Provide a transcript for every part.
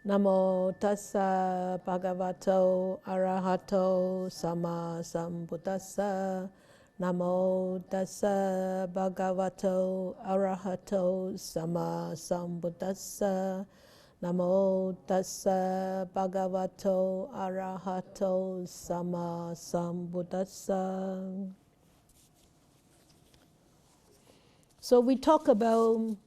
Namo tassa bhagavato arahato sama sambuddhassa. Namo tassa bhagavato arahato sama sambuddhassa. Namo tassa bhagavato arahato sama sambuddhassa. So we talked about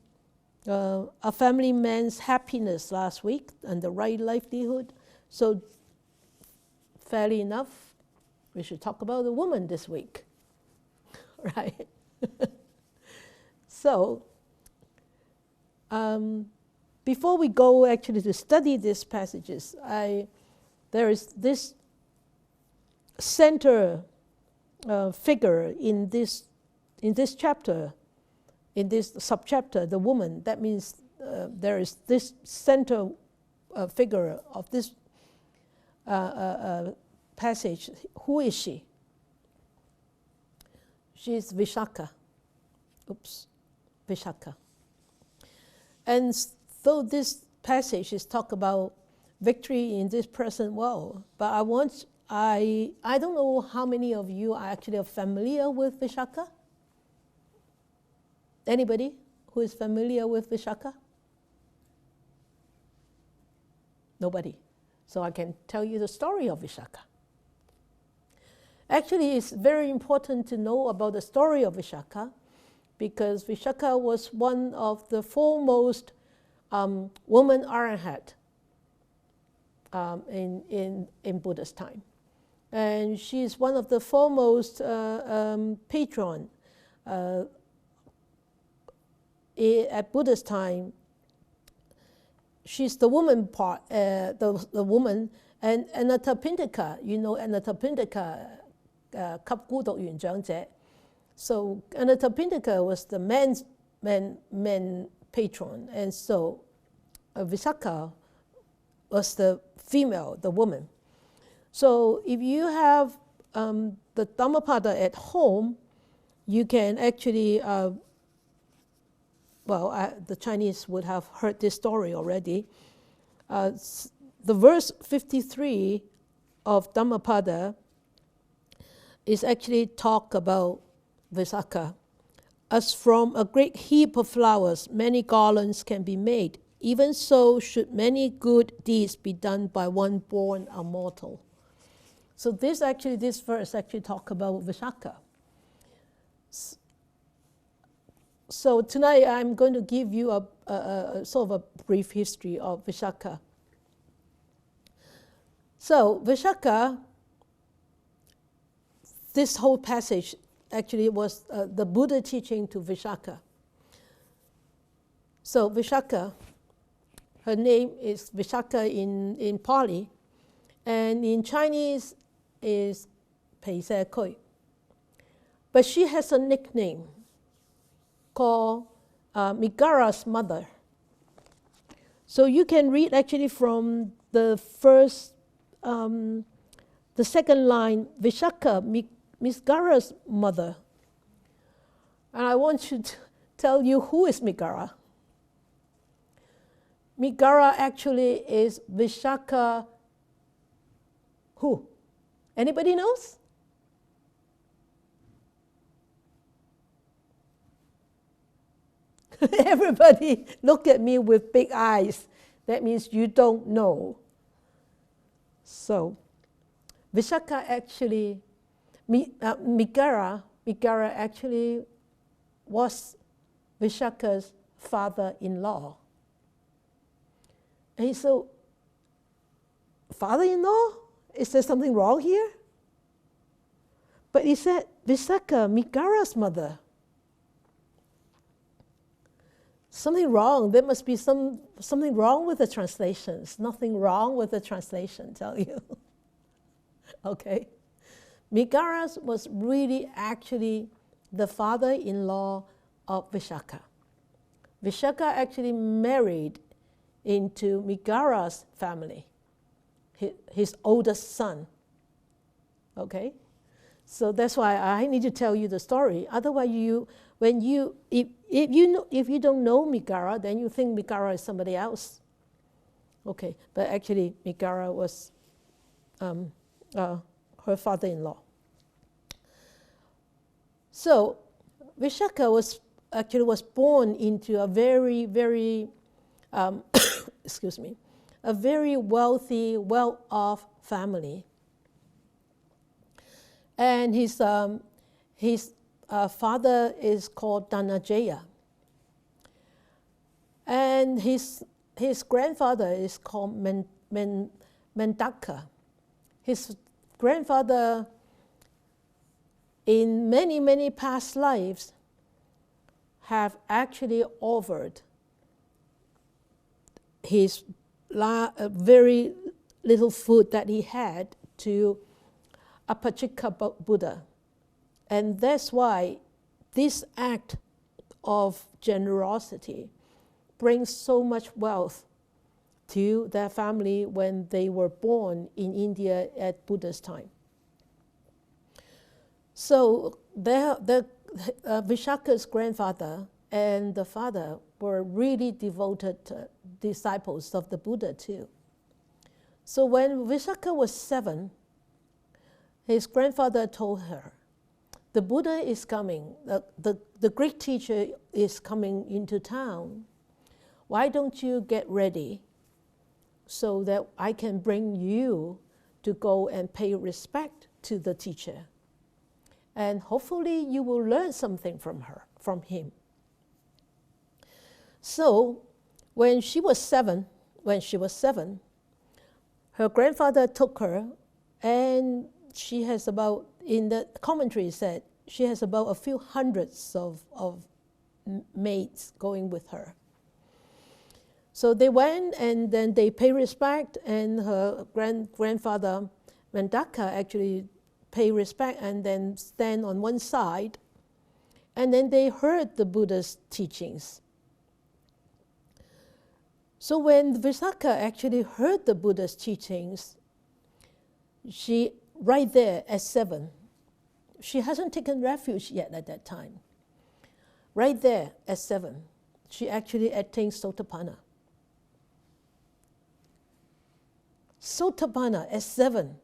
a family man's happiness last week and the right livelihood. So fairly enough, we should talk about the woman this week, right? So before we go actually to study these passages, there is this center figure in this chapter. In this subchapter, the woman, that means there is this center figure of this passage. Who is she? She is Vishaka. Vishaka. And though this passage is talk about victory in this present world, but I don't know how many of you are actually familiar with Vishaka. Anybody who is familiar with Vishaka? Nobody. So I can tell you the story of Vishaka. Actually, it's very important to know about the story of Vishaka because Vishaka was one of the foremost woman arhat in Buddha's time. And she's one of the foremost patron at Buddha's time. She's the woman part, the woman, and Anathapindika, you know Anathapindika, 給孤獨園長者. So Anathapindika was the man patron, and so Vishaka was the female, the woman. So if you have the Dhammapada at home, you can actually the Chinese would have heard this story already. The verse 53 of Dhammapada is actually talk about Vishaka. As from a great heap of flowers, many garlands can be made. Even so, should many good deeds be done by one born a mortal. So this verse actually talk about Vishaka. So tonight I'm going to give you a sort of a brief history of Vishaka. So Vishaka, this whole passage actually was the Buddha teaching to Vishaka. So Vishaka, her name is Vishaka in Pali, and in Chinese is Pei Se Koi. But she has a nickname called Megara's mother. So you can read actually from the first, the second line, Vishaka, Megara's mother. And I want to tell you who is Megara. Megara actually is Vishaka who? Anybody knows? Everybody look at me with big eyes. That means you don't know. So, Vishaka actually, Megara actually was Vishaka's father-in-law. And so, father-in-law? Is there something wrong here? But he said, Vishaka, Megara's mother. Something wrong. There must be something wrong with the translations. Nothing wrong with the translation, tell you. Okay. Megara was really actually the father-in-law of Vishaka. Vishaka actually married into Megara's family, his oldest son. Okay? So that's why I need to tell you the story. Otherwise, if you don't know Megara, then you think Megara is somebody else. Okay, but actually Migara was her father-in-law. So Vishaka was born into a very, very, excuse me, a very wealthy, well-off family. And his father is called Dhanajaya. And his grandfather is called Mendaka. His grandfather, in many, many past lives, have actually offered his very little food that he had to Apachika Buddha. And that's why this act of generosity brings so much wealth to their family when they were born in India at Buddha's time. So Vishaka's grandfather and the father were really devoted disciples of the Buddha too. So when Vishaka was 7, his grandfather told her, the Buddha is coming, the great teacher is coming into town. Why don't you get ready so that I can bring you to go and pay respect to the teacher? And hopefully you will learn something from him. So when she was seven, her grandfather took her, and she has about, in the commentary said, she has about a few hundreds of maids going with her. So they went, and then they pay respect, and her grandfather Mendaka actually pay respect and then stand on one side, and then they heard the Buddha's teachings. So when Vishaka actually heard the Buddha's teachings, she, right there at 7, she hasn't taken refuge yet at that time. Right there at 7, she actually attained Sotapanna. Sotapanna at 7,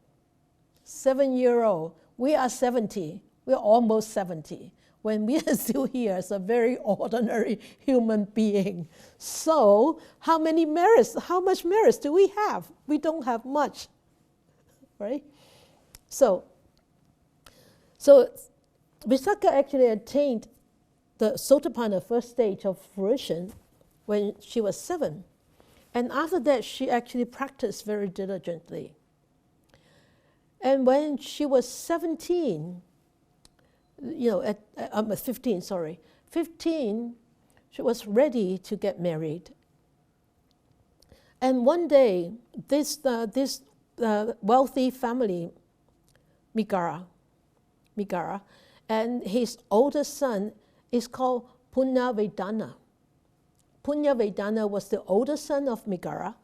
7-year-old. We are 70. We're almost 70. When we are still here as a very ordinary human being. So how much merits do we have? We don't have much, right? So Vishaka actually attained the Sotapanna, first stage of fruition, when she was 7. And after that, she actually practiced very diligently. And when she was 15, she was ready to get married. And one day, this wealthy family, Migara, and his oldest son is called Punyavedana. Punyavedana was the oldest son of Migara,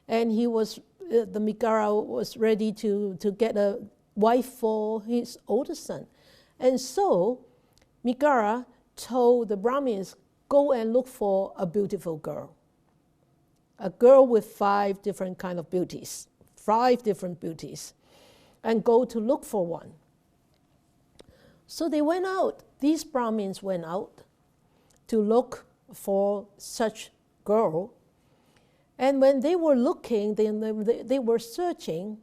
and the Migara was ready to get a wife for his oldest son. And so Migara told the Brahmins, go and look for a beautiful girl. A girl with 5 different kind of beauties, 5 different beauties, and go to look for one. So they went out, these Brahmins went out to look for such girl. And when they were looking, they were searching,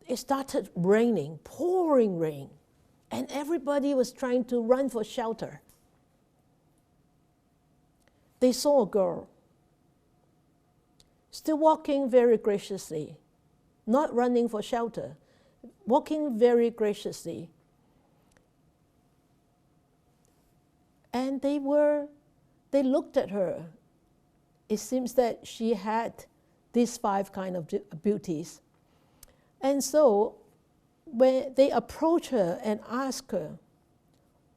it started raining, pouring rain. And everybody was trying to run for shelter. They saw a girl, still walking very graciously, not running for shelter, walking very graciously. And they looked at her. It seems that she had these 5 kind of beauties. And so when they approached her and asked her,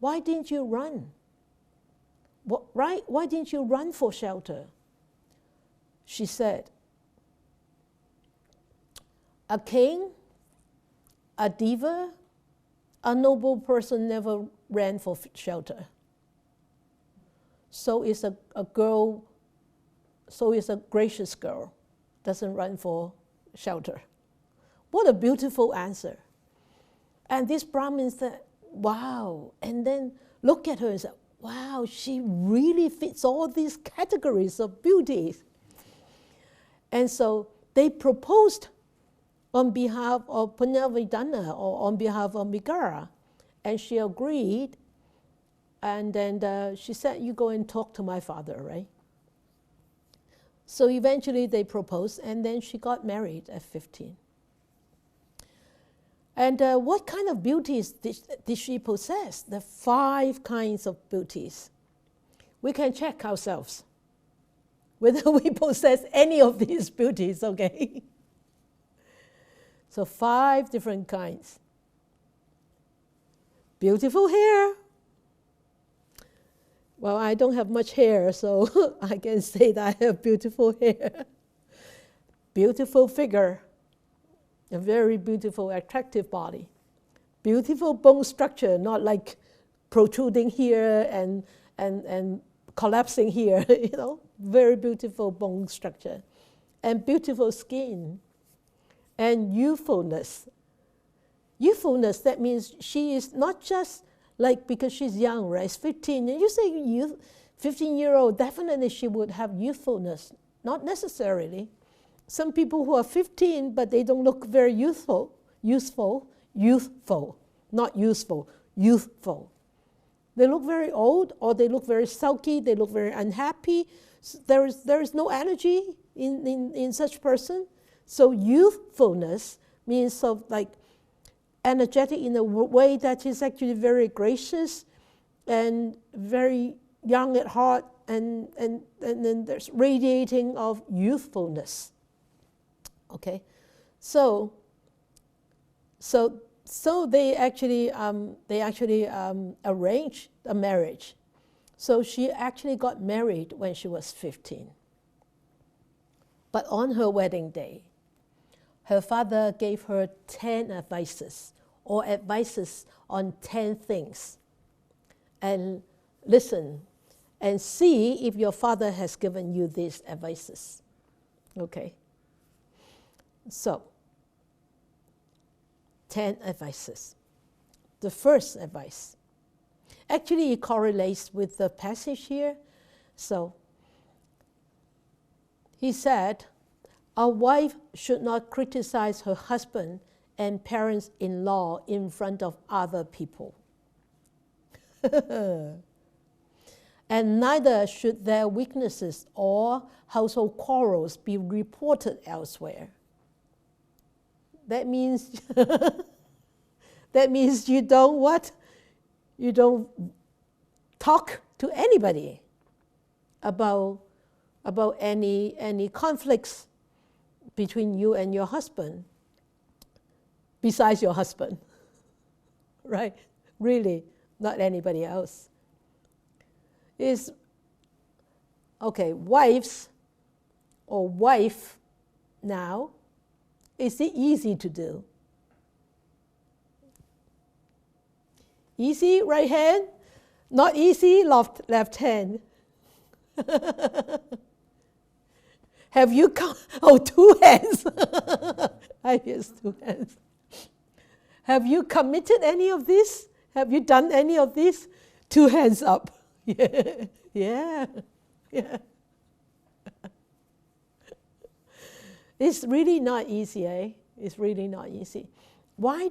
why didn't you run? Why didn't you run for shelter? She said, a king, a diva, a noble person never ran for shelter. So is a girl, so is a gracious girl. doesn't run for shelter. What a beautiful answer. And this Brahmin said, wow. And then look at her and said, wow, she really fits all these categories of beauty. And so they proposed on behalf of Punavidana or on behalf of Megara. And she agreed. And then she said, you go and talk to my father, right? So eventually they proposed, and then she got married at 15. And what kind of beauties did she possess? The 5 kinds of beauties. We can check ourselves whether we possess any of these beauties, okay? So 5 different kinds. Beautiful hair. Well, I don't have much hair, so I can say that I have beautiful hair. Beautiful figure. A very beautiful, attractive body. Beautiful bone structure, not like protruding here and collapsing here, you know. Very beautiful bone structure. And beautiful skin. And youthfulness. Youthfulness, that means she is not just like because she's young, right? It's 15. And you say youth, 15-year-old, definitely she would have youthfulness. Not necessarily. Some people who are 15, but they don't look very youthful, not useful, youthful. They look very old, or they look very sulky, they look very unhappy. There is no energy in such person. So youthfulness means of like energetic in a way that is actually very gracious and very young at heart, and then there's radiating of youthfulness. Okay, so they actually arranged a marriage. So she actually got married when she was 15. But on her wedding day, her father gave her 10 advices, or advices on 10 things. And listen and see if your father has given you these advices. Okay. So, 10 advices. The first advice. Actually, it correlates with the passage here. So, he said, a wife should not criticize her husband and parents-in-law in front of other people. And neither should their weaknesses or household quarrels be reported elsewhere. That means you don't what? You don't talk to anybody about any conflicts between you and your husband, besides your husband, right? Really, not anybody else. Is okay, wives or wife now. Is it easy to do? Easy, right hand? Not easy, left hand. Have you come? Oh, 2 hands. I guess 2 hands. Have you committed any of this? Have you done any of this? 2 hands up. Yeah. It's really not easy, eh? It's really not easy. Why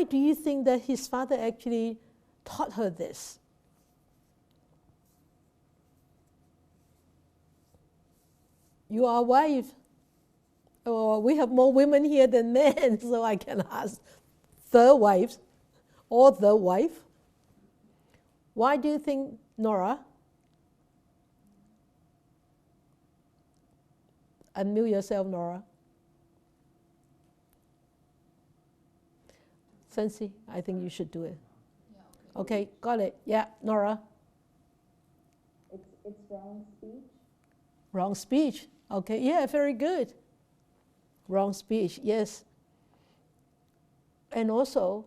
do you think that his father actually taught her this? You are a wife. Oh, we have more women here than men, so I can ask the wife or the wife. Why do you think, Nora? Unmute yourself, Nora. Fancy, I think you should do it. Yeah, okay, got it. Yeah, Nora. It's wrong speech. Wrong speech. Okay, yeah, very good. Wrong speech, yes. And also,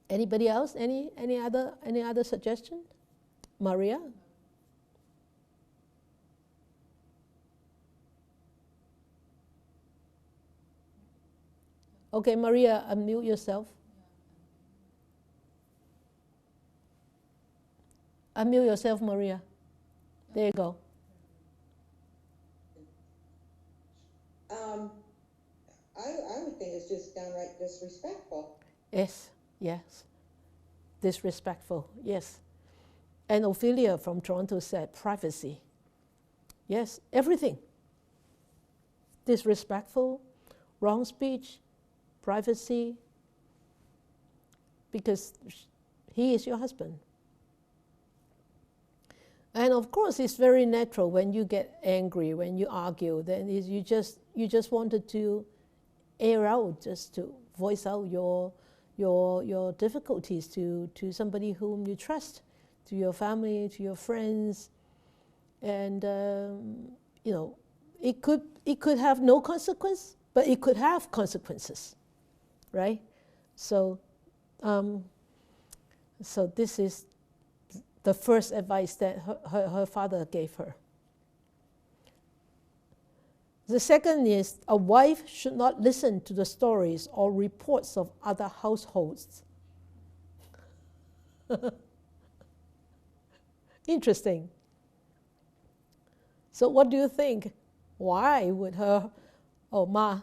anybody else? Any other suggestion? Maria? Okay, Maria, unmute yourself. Unmute yourself, Maria. There you go. I would think it's just downright disrespectful. Yes, yes. Disrespectful, yes. And Ophelia from Toronto said privacy. Yes, everything. Disrespectful, wrong speech, privacy, because he is your husband. And of course, it's very natural when you get angry, when you argue, then you just wanted to air out, just to voice out your difficulties to somebody whom you trust, to your family, to your friends, and you know, it could have no consequence, but it could have consequences, right? So, so this is the first advice that her father gave her. The second is a wife should not listen to the stories or reports of other households. Interesting. So what do you think? Why would her, Ma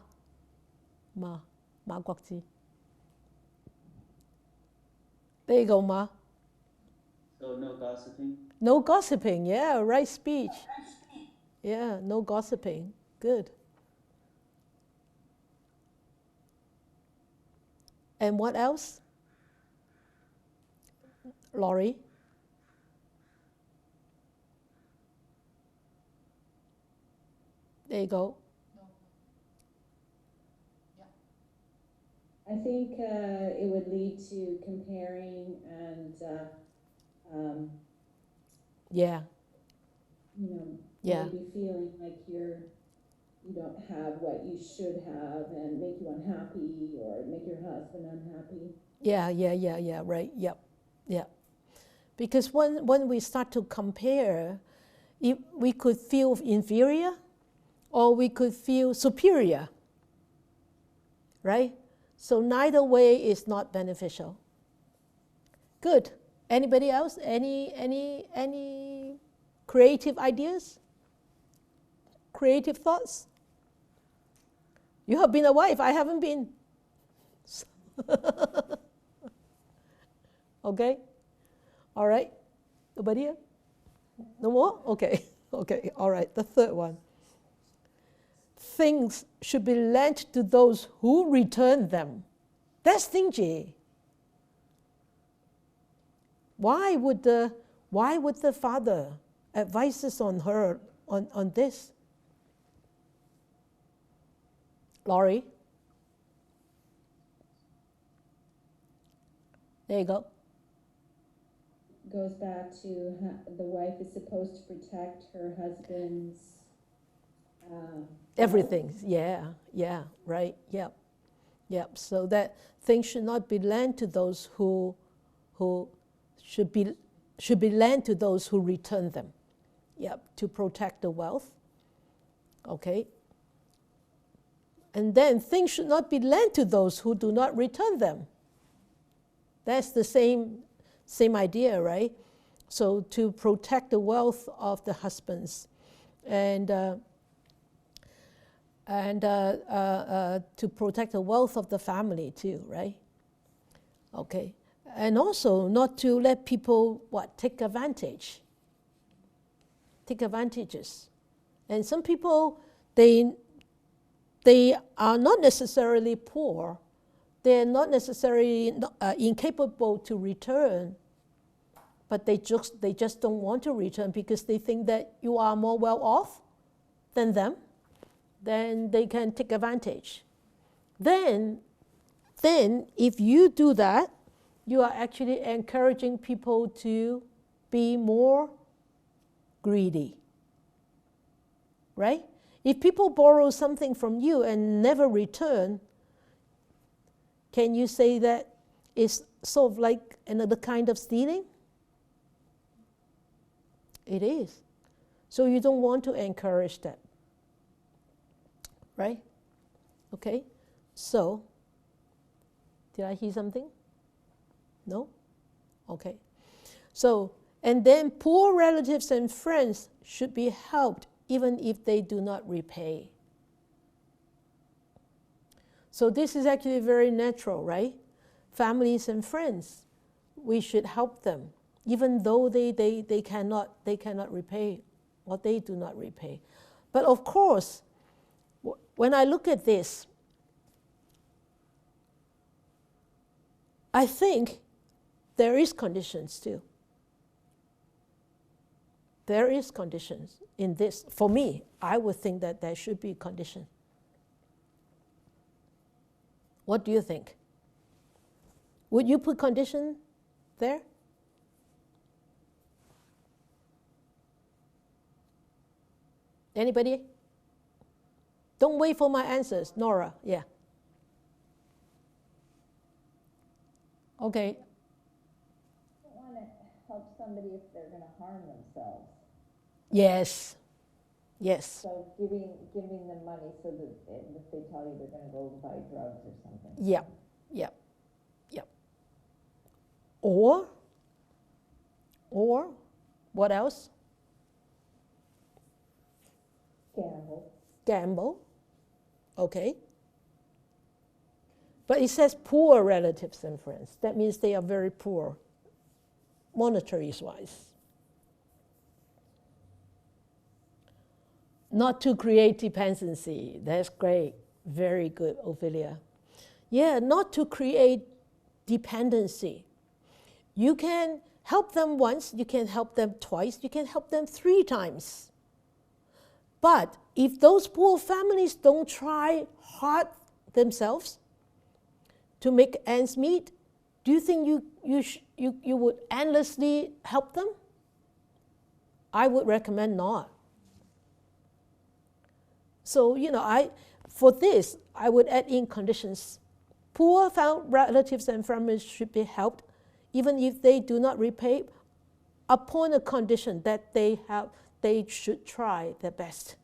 Guokji. There you go, Ma. So no gossiping? No gossiping, yeah, right speech. Yeah, no gossiping. Good. And what else? Laurie? There you go. I think it would lead to comparing and, Yeah. you know, Yeah. maybe feeling like you don't have what you should have and make you unhappy or make your husband unhappy. Yeah, right, yep. Because when we start to compare, we could feel inferior or we could feel superior, right? So neither way is not beneficial. Good. Anybody else? Any creative ideas? Creative thoughts? You have been a wife, I haven't been. Okay? All right? Nobody else? No more? Okay. Okay, all right. The third one. Things should be lent to those who return them. That's stingy. Why would the father advise us on her on this? Laurie? There you go. Goes back to the wife is supposed to protect her husband's everything. Yeah, right. Yep. So that things should not be lent to those who should be lent to those who return them. Yep, to protect the wealth. Okay. And then things should not be lent to those who do not return them. That's the same idea, right? So to protect the wealth of the husbands, and to protect the wealth of the family too, right? Okay, and also not to let people take advantages. And some people they are not necessarily poor. They're not necessarily incapable to return, but they just don't want to return because they think that you are more well off than them. Then they can take advantage. Then if you do that, you are actually encouraging people to be more greedy, right? If people borrow something from you and never return, can you say that it's sort of like another kind of stealing? It is. So you don't want to encourage that, right? Okay, so Did I hear something? No? Okay. So, and then poor relatives and friends should be helped even if they do not repay. So this is actually very natural, right? Families and friends, we should help them, even though they cannot repay, or they do not repay. But of course, when I look at this, I think there is conditions too. There is conditions in this. For me, I would think that there should be condition. What do you think? Would you put condition there? Anybody? Don't wait for my answers. Nora, yeah. Okay. You don't want to help somebody if they're going to harm themselves. Yes. Yes. So giving them money so that if they tell you they're going to go buy drugs or something. Yeah. Yeah. Yeah. Or what else? Gamble. Okay. But it says poor relatives and friends. That means they are very poor, monetary-wise. Not to create dependency. That's great. Very good, Ophelia. Yeah, not to create dependency. You can help them once, you can help them twice, you can help them 3 times. But if those poor families don't try hard themselves to make ends meet, do you think you would endlessly help them? I would recommend not. So, for this, I would add in conditions. Poor relatives and families should be helped, even if they do not repay, upon a condition that they should try their best.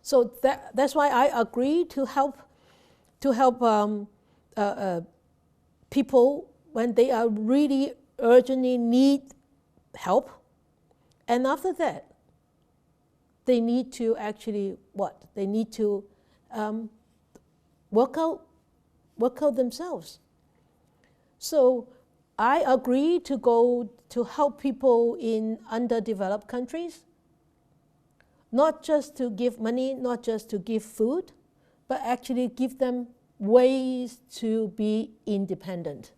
So that's why I agree to help people when they are really urgently need help, and after that, they need to actually what? They need to work out themselves. So I agree to go to help people in underdeveloped countries, not just to give money, not just to give food, but actually give them ways to be independent.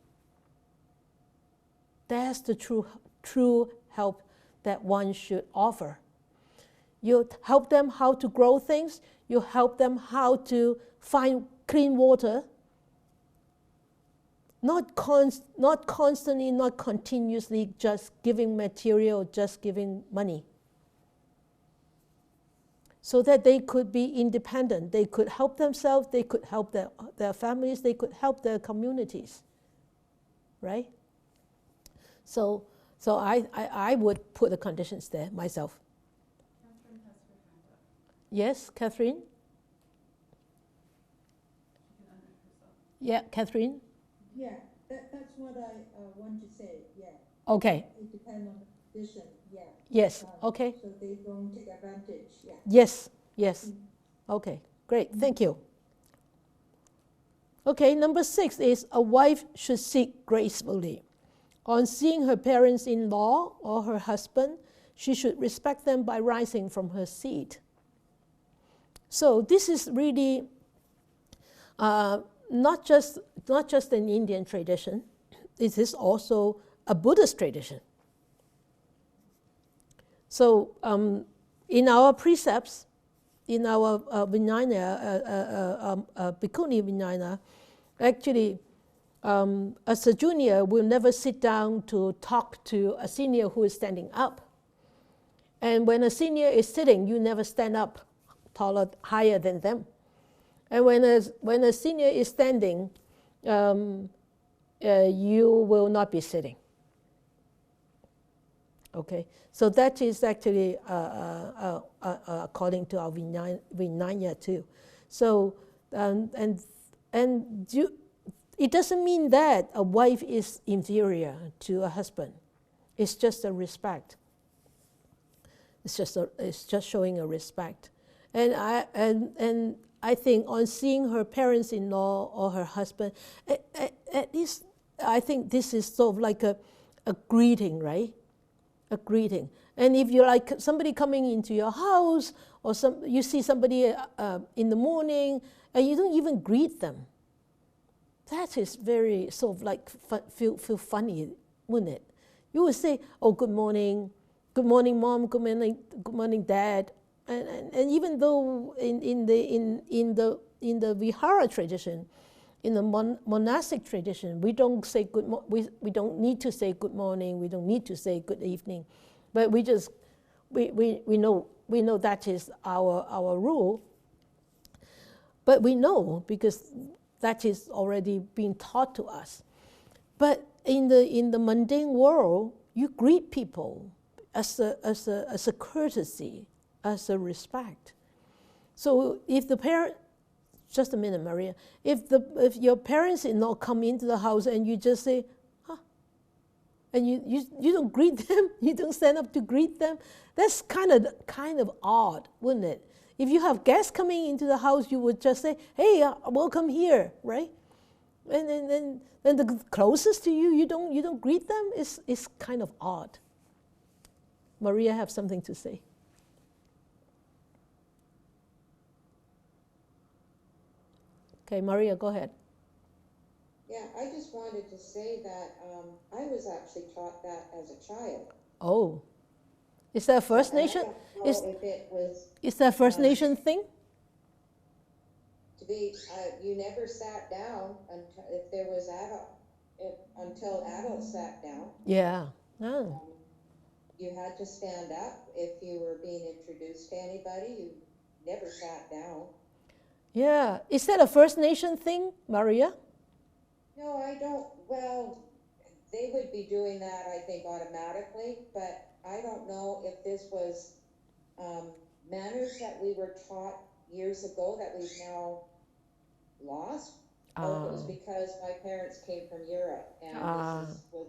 That's the true help that one should offer. You help them how to grow things, you help them how to find clean water, not constantly, not continuously just giving material, just giving money. So that they could be independent, they could help themselves, they could help their families, they could help their communities, right? So I would put the conditions there myself. Catherine has her hand up. Yes, Catherine? She can unmute herself. Yeah, Catherine? Yeah, that's what I want to say, yeah. Okay. It depends on the condition, yeah. Yes, okay. So they don't take advantage, yeah. Yes. Okay, great, thank you. Okay, number 6 is a wife should sit gracefully. On seeing her parents-in-law or her husband, she should respect them by rising from her seat. So this is really not just an Indian tradition, it is also a Buddhist tradition. So in our precepts, in our Vinaya, Bhikkhuni Vinaya, actually as a junior will never sit down to talk to a senior who is standing up. And when a senior is sitting, you never stand up taller, higher than them. And when a senior is standing, you will not be sitting. Okay, so that is actually according to our Vinaya too. So, and it doesn't mean that a wife is inferior to a husband. It's just a respect. It's just showing a respect. And I think on seeing her parents-in-law or her husband, at least I think this is sort of like a greeting, right? A greeting. And if you're like somebody coming into your house, or you see somebody in the morning, and you don't even greet them, that is very sort of like feel funny, wouldn't it? You would say, "Oh, good morning, mom, good morning, dad," and even though in the Vihara tradition, in the monastic tradition, we don't say we don't need to say good morning, we don't need to say good evening, but we know that is our rule. But we know because that is already being taught to us. But in the mundane world, you greet people as a courtesy, as a respect. So if the parent, just a minute, Maria, if your parents-in-law come into the house and you just say, "Huh," and you don't greet them, you don't stand up to greet them, that's kind of odd, wouldn't it? If you have guests coming into the house, you would just say, "Hey, welcome here," right? And then the closest to you, you don't greet them. It's kind of odd. Maria have something to say. Okay, Maria, go ahead. Yeah, I just wanted to say that I was actually taught that as a child. Oh, is that a First And Nation? I don't know if it was Is that a First Nation thing? to be. You never sat down until if there was until adults sat down. Yeah. Oh. You had to stand up if you were being introduced to anybody. You never sat down. Yeah. Is that a First Nation thing, Maria? No, I don't. Well, they would be doing that, I think, automatically, but I don't know if this was manners that we were taught years ago that we've now lost, or if it was because my parents came from Europe and this was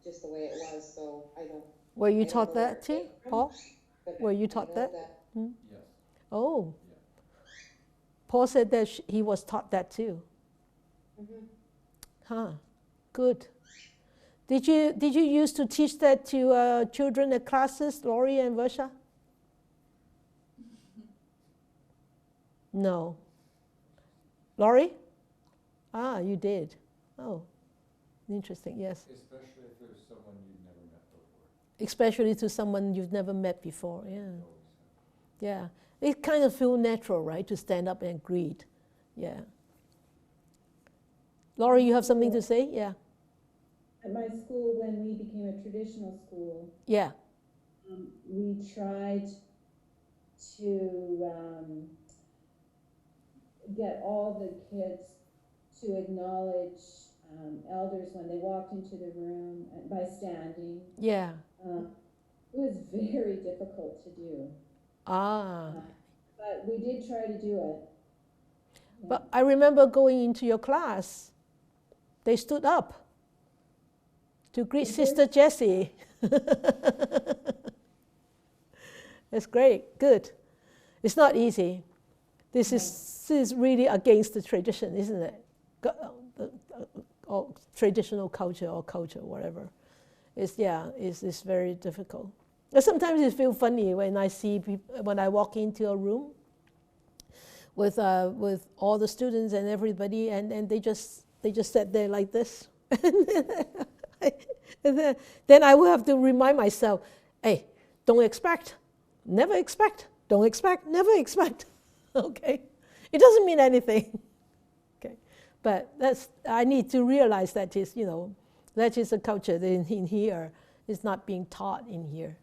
just the way it was. So I don't. Were you I don't taught know where that it too, came from, Paul? but Were you I taught know that? Yes. Oh. Paul said that he was taught that too. Mm-hmm. Huh. Good. Did you used to teach that to children at classes, Laurie and Versha? No. Laurie? Ah, you did. Oh, interesting. Yes. Especially if there's someone you've never met before. Especially to someone you've never met before. Yeah. Yeah. It kind of feels natural, right, to stand up and greet. Yeah. Laurie, you have something to say? Yeah. At my school, when we became a traditional school, Yeah. we tried to get all the kids to acknowledge elders when they walked into the room by standing. Yeah. It was very difficult to do. But we did try to do it. But I remember going into your class, they stood up to greet Sister Jessie. That's great, good. It's not easy. This is really against the tradition, isn't it? Or traditional culture or culture, whatever. It's very difficult. And sometimes it feels funny when I see people, when I walk into a room with all the students and everybody, and they just sat there like this. and then I will have to remind myself, hey, don't expect, never expect, don't expect, never expect. Okay, it doesn't mean anything. Okay, but I need to realize that is that is a culture in here. It's not being taught in here.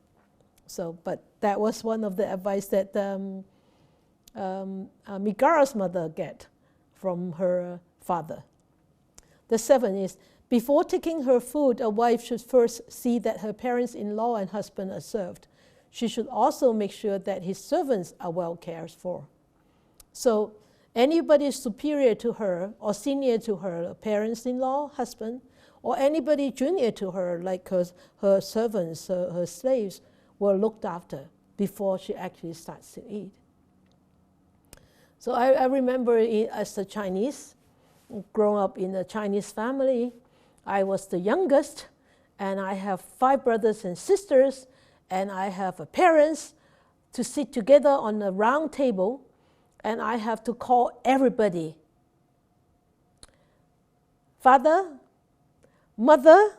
So, but that was one of the advice that Migara's mother get from her father. The 7 is, before taking her food, a wife should first see that her parents-in-law and husband are served. She should also make sure that his servants are well cared for. So anybody superior to her or senior to her, parents-in-law, husband, or anybody junior to her, like her servants, her slaves, were looked after before she actually starts to eat. So I remember as a Chinese, growing up in a Chinese family, I was the youngest, and I have 5 brothers and sisters, and I have parents to sit together on a round table, and I have to call everybody. Father, mother,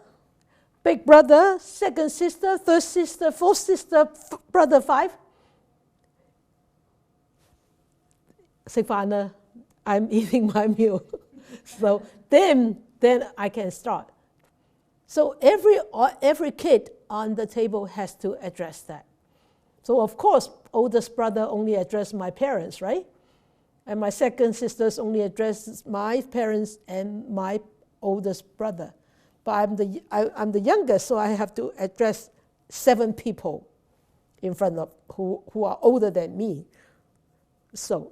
big brother, second sister, third sister, fourth sister, brother 5. Say, I'm eating my meal. So then I can start. So every kid on the table has to address that. So of course, oldest brother only addressed my parents, right? And my second sisters only addresses my parents and my oldest brother. But I'm the youngest, so I have to address 7 people in front of who are older than me. So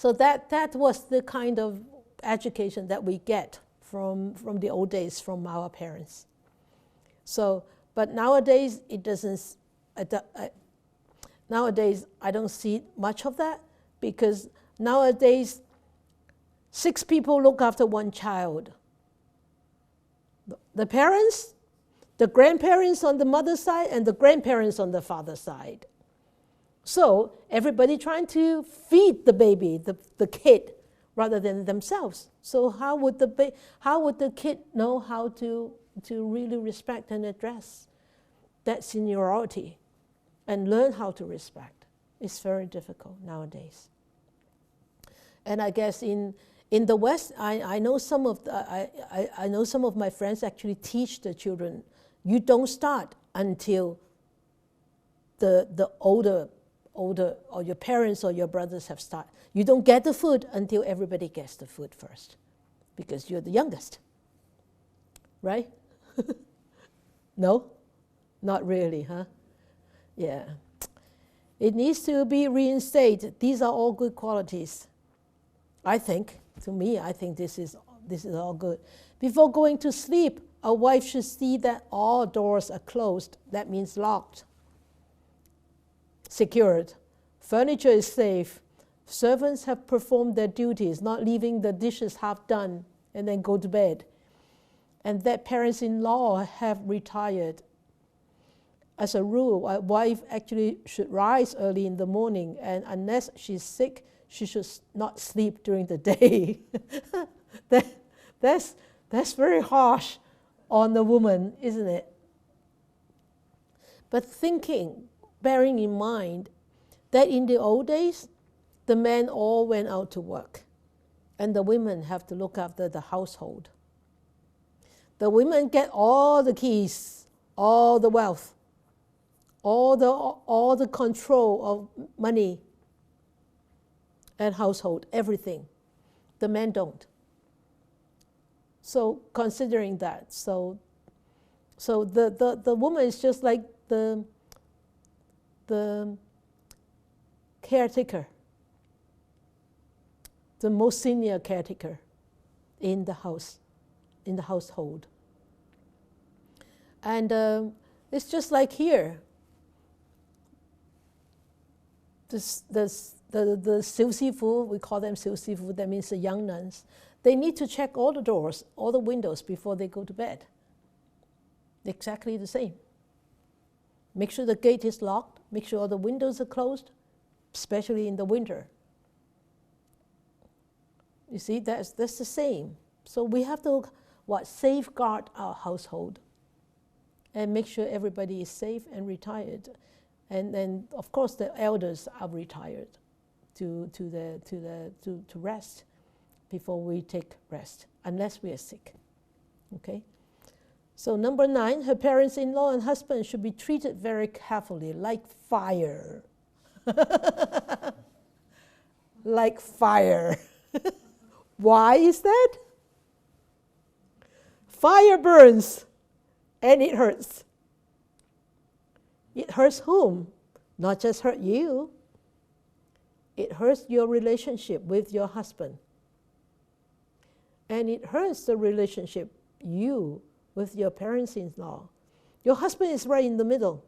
that was the kind of education that we get from the old days from our parents. So, but nowadays it doesn't. Nowadays I don't see much of that, because nowadays 6 people look after 1 child. The parents, the grandparents on the mother's side, and the grandparents on the father's side. So everybody trying to feed the baby, the kid, rather than themselves. So how would the kid know how to really respect and address that seniority and learn how to respect? It's very difficult nowadays. And I guess in the West, I know some of my friends actually teach the children, you don't start until the older or your parents or your brothers have started. You don't get the food until everybody gets the food first, because you're the youngest, right? No? Not really, huh? Yeah. It needs to be reinstated. These are all good qualities, I think. To me, I think this is all good. Before going to sleep, a wife should see that all doors are closed. That means locked, secured. Furniture is safe. Servants have performed their duties, not leaving the dishes half done and then go to bed. And that parents-in-law have retired. As a rule, a wife actually should rise early in the morning, and unless she's sick, she should not sleep during the day. That's very harsh on the woman, isn't it? But bearing in mind that in the old days, the men all went out to work, and the women have to look after the household. The women get all the keys, all the wealth, all the control of money and household, everything. The men don't. So considering that, so the woman is just like the caretaker, the most senior caretaker in the house, in the household. And it's just like here. The Siu Sifu, we call them Siu Sifu, that means the young nuns, they need to check all the doors, all the windows before they go to bed. Exactly the same. Make sure the gate is locked, make sure all the windows are closed, especially in the winter. You see, that's the same. So we have to, safeguard our household and make sure everybody is safe and retired. And then, of course, the elders are retired to rest before we take rest, unless we are sick. Okay? So number 9, her parents-in-law and husband should be treated very carefully, like fire. Like fire. Why is that? Fire burns and it hurts. It hurts whom? Not just hurt you. It hurts your relationship with your husband. And it hurts the relationship you with your parents-in-law. Your husband is right in the middle.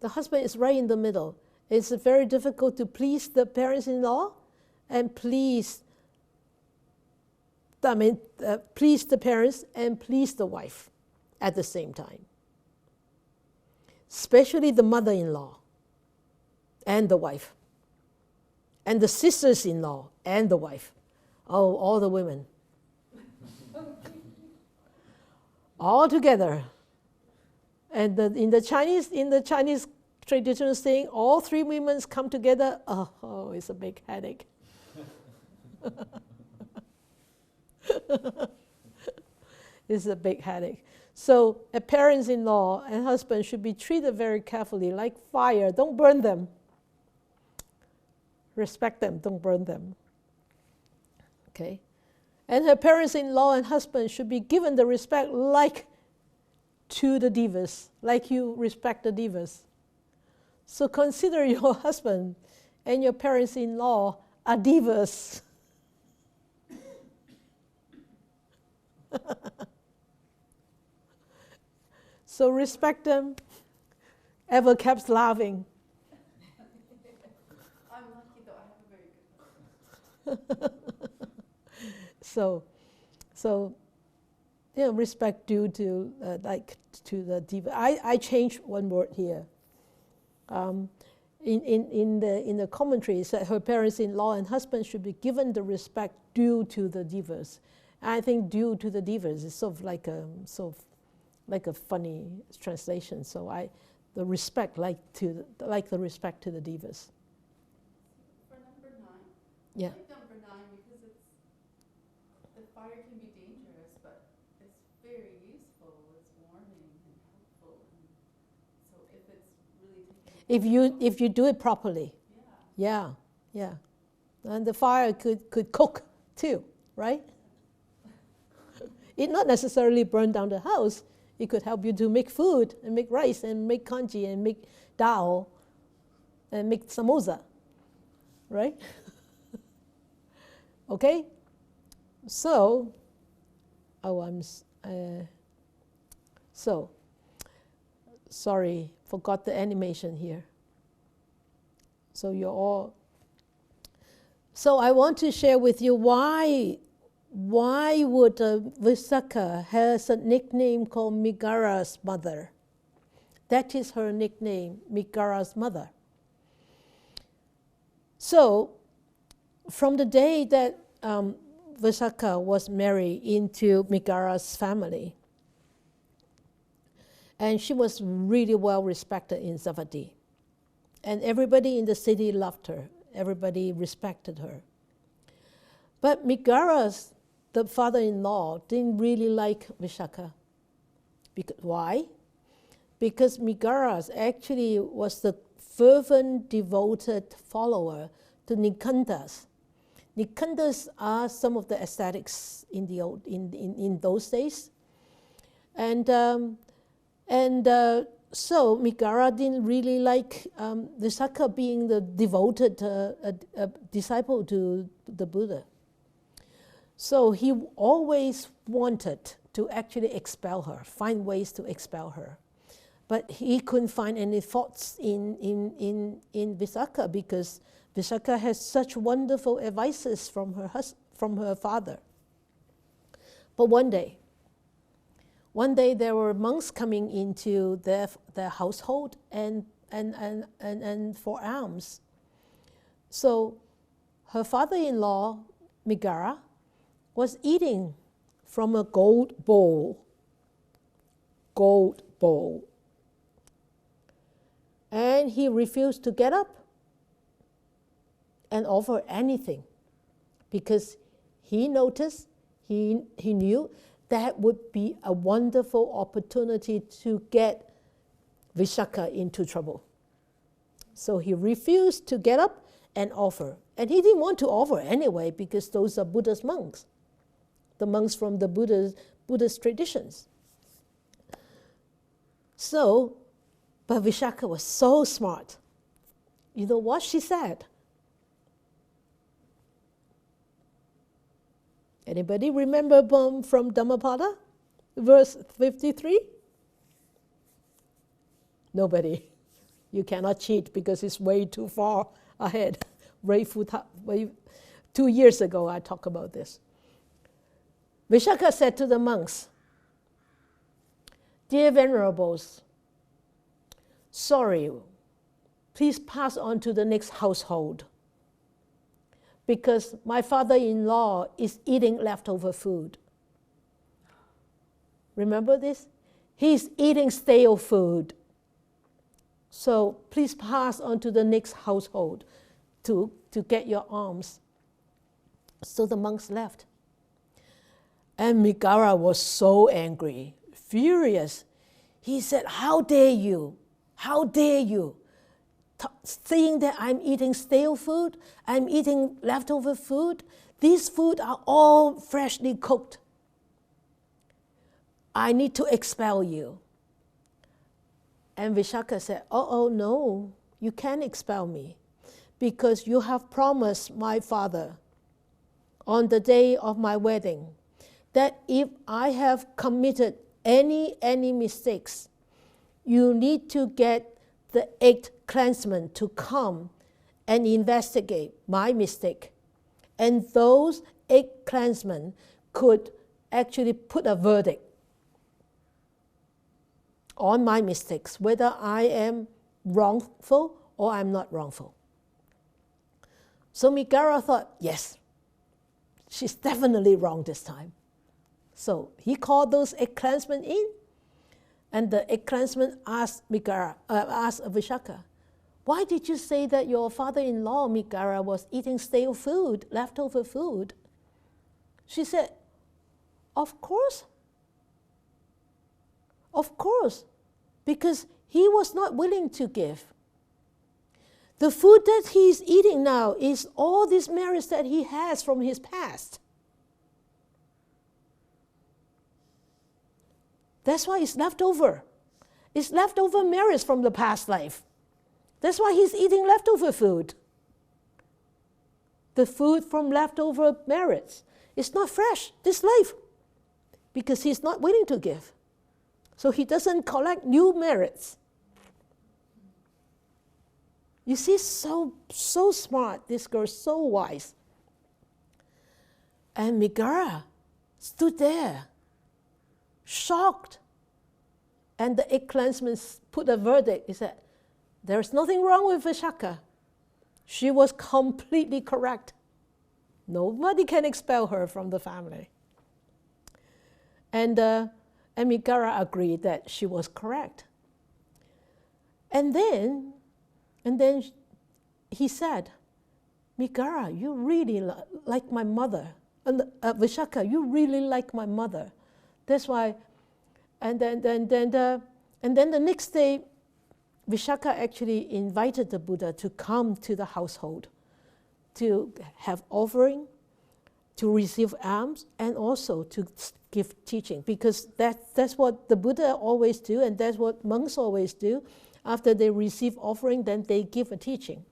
The husband is right in the middle. It's very difficult to please the parents-in-law and please the parents and please the wife at the same time. Especially the mother-in-law and the wife. And the sisters-in-law and the wife. Oh, all the women. All together. And in the Chinese traditional saying, all three women come together, oh, it's a big headache. It's a big headache. So a parents-in-law and husband should be treated very carefully, like fire. Don't burn them. Respect them, don't burn them. Okay? And her parents-in-law and husband should be given the respect like to the divas, like you respect the divas. So consider your husband and your parents-in-law are divas. So respect them. Eva kept laughing. I'm lucky though, I have a very good husband. So, respect due to to the diva. I changed one word here. In the commentary, it said her parents-in-law and husband should be given the respect due to the divas. And I think due to the divas is sort of like a funny translation. So the respect like the respect to the divas. For number 9, Yeah. I like number 9 because the fire can be dangerous, but it's very useful. It's warming and helpful. And so if it's really taken If you do it properly. Yeah. And the fire could cook too, right? It not necessarily burn down the house. It could help you to make food and make rice and make congee and make dao and make samosa, right? Okay? So, sorry, forgot the animation here. So I want to share with you why would Visakha has a nickname called Migara's mother. That is her nickname, Migara's mother. So, from the day that Visakha was married into Migara's family, and she was really well respected in Savatthi. And everybody in the city loved her. Everybody respected her. But Migara's, the father-in-law, didn't really like Visakha. Why? Because Migara's actually was the fervent, devoted follower to Nikantas. Nikantas are some of the ascetics in those days. So Migara didn't really like Visakha being the devoted disciple to the Buddha. So he always wanted to actually expel her, find ways to expel her. But he couldn't find any faults in Visakha because Visakha has such wonderful advices from her father. But one day there were monks coming into their household and for alms. So her father-in-law, Migara, was eating from a gold bowl. And he refused to get up and offer anything because he noticed, he knew that would be a wonderful opportunity to get Visakha into trouble. So he refused to get up and offer. And he didn't want to offer anyway because those are Buddhist monks, the monks from the Buddhist traditions. So, but Visakha was so smart. you know what she said? Anybody remember from Dhammapada, verse 53? Nobody. You cannot cheat because it's way too far ahead. Way 2 years ago I talked about this. Vishaka said to the monks, "Dear Venerables, sorry, please pass on to the next household because my father-in-law is eating leftover food." Remember this? He's eating stale food. So please pass on to the next household to get your alms. So the monks left. And Migara was so angry, furious. He said, "How dare you? How dare you? Saying that I'm eating stale food, I'm eating leftover food. These food are all freshly cooked. I need to expel you." And Vishaka said, "Oh, no, you can't expel me because you have promised my father on the day of my wedding that if I have committed any mistakes, you need to get the 8 clansmen to come and investigate my mistake. And those 8 clansmen could actually put a verdict on my mistakes, whether I am wrongful or I'm not wrongful." So Migara thought, yes, she's definitely wrong this time. So he called those 8 clansmen in, and the 8 clansmen asked Vishaka, "Why did you say that your father-in-law, Migara, was eating stale food, leftover food?" She said, Of course, because he was not willing to give. The food that he's eating now is all these merits that he has from his past. That's why it's leftover. It's leftover merits from the past life. That's why he's eating leftover food. The food from leftover merits is not fresh this life because he's not willing to give. So he doesn't collect new merits. You see, so smart, this girl, so wise. And Migara stood there, shocked. And the 8 clansmen put a verdict. He said, "There's nothing wrong with Vishaka. She was completely correct. Nobody can expel her from the family." And Migara agreed that she was correct. And then he said, "Migara, you really like my mother. And Vishaka, you really like my mother. That's why." And then the next day, Vishaka actually invited the Buddha to come to the household to have offering, to receive alms, and also to give teaching, because that's what the Buddha always do, and that's what monks always do. After they receive offering, then they give a teaching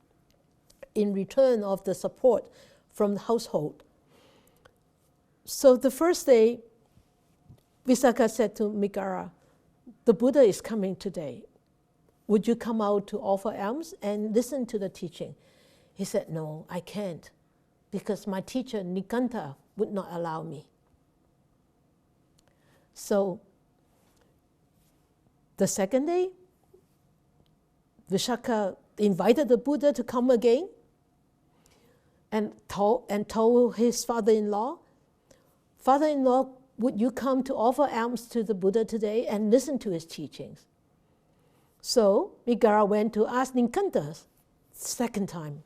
in return of the support from the household. So the first day, Vishaka said to Migara, "The Buddha is coming today. Would you come out to offer alms and listen to the teaching?" He said, "No, I can't, because my teacher Nikanta would not allow me." So the second day, Vishaka invited the Buddha to come again and told his father-in-law, "Father-in-law, would you come to offer alms to the Buddha today and listen to his teachings?" So Migara went to ask Nikanta second time.